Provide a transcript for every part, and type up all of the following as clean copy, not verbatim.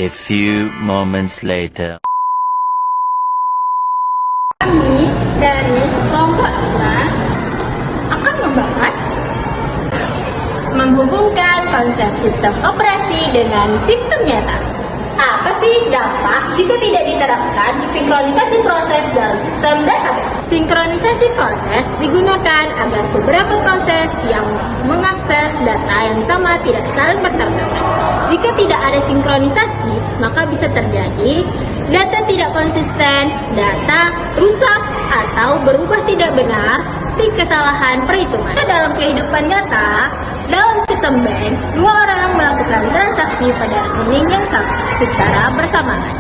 A few moments later. Kami dari kelompok 5 akan membahas menghubungkan konsep sistem operasi dengan sistem nyata. Apa sih dampak jika tidak diterapkan sinkronisasi proses dalam sistem database? Sinkronisasi proses digunakan agar beberapa proses yang mengakses data yang sama tidak saling bertentangan. Jika tidak ada sinkronisasi, maka bisa terjadi data tidak konsisten, data rusak, atau berubah tidak benar, seperti kesalahan perhitungan. Dalam kehidupan nyata, dalam sistem bank, dua orang melakukan transaksi pada rekening yang sama secara bersamaan.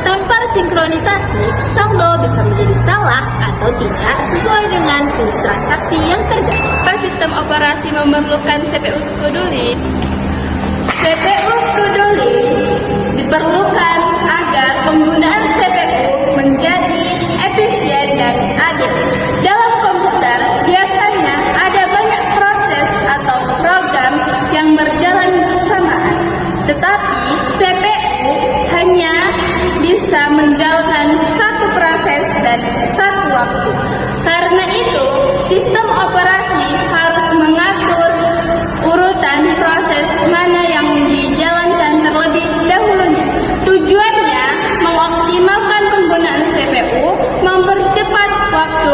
Tanpa sinkronisasi, saldo bisa menjadi salah atau tidak sesuai dengan transaksi yang terjadi. Sistem operasi memerlukan CPU Skuduli. CPU Skuduli diperlukan agar penggunaan CPU menjadi efisien dan adil. Dalam komputer, biasanya ada banyak proses atau program yang berjalan bersamaan. Tetapi CPU hanya bisa menjalankan satu proses dan satu waktu. Karena itu, sistem operasi harus mengatur urutan proses mana yang dijalankan terlebih dahulunya. Tujuannya mengoptimalkan penggunaan CPU, mempercepat waktu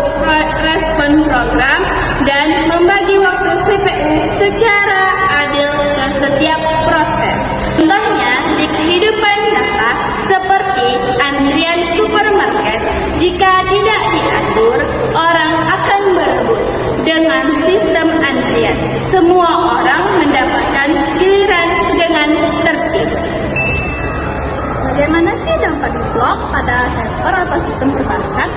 respon program, dan membagi waktu CPU secara adil ke setiap proses. Contohnya di kehidupan nyata seperti antrian supermarket, jika tidak diatur, orang akan berebut. Dengan sistem antrian, semua orang mendapatkan giliran dengan tertib. Bagaimana sih dampak blok pada server atau sistem perbankan?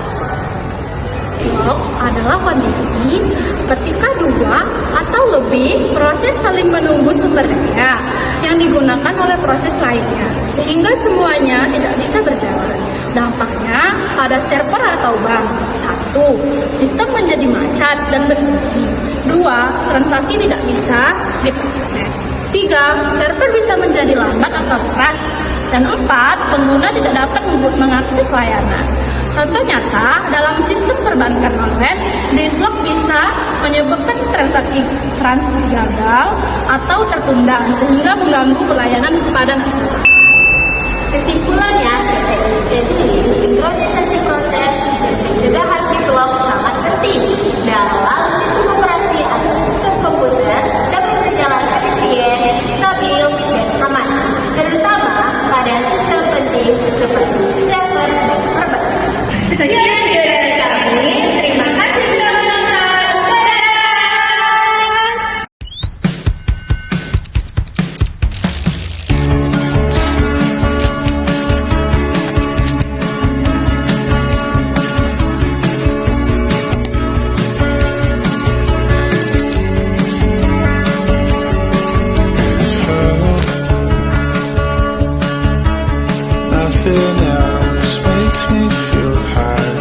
Blok adalah kondisi ketika dua atau lebih proses saling menunggu sumber daya yang digunakan oleh proses lainnya, sehingga semuanya tidak bisa berjalan. Dampaknya pada server atau bank: 1. Sistem menjadi macet dan berhenti. 2. Transaksi tidak bisa diproses. 3. Server bisa menjadi lambat atau keras. Dan 4. Pengguna tidak dapat mengakses layanan. Contoh nyata, dalam sistem perbankan online, deadlock bisa menyebabkan transaksi gagal atau tertunda sehingga mengganggu pelayanan kepada nasabah. Kesimpulannya, sinkronisasi proses dan pencegahan deadlock sangat penting dalam sistem operasi atau sistem komputer dapat berjalan efisien, stabil, dan aman, terutama pada sistem penting seperti server dan perbankan. Sekian dari kami. Terima kasih sudah menonton. Nothing else makes me feel high.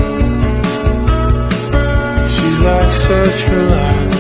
She's like such a lie.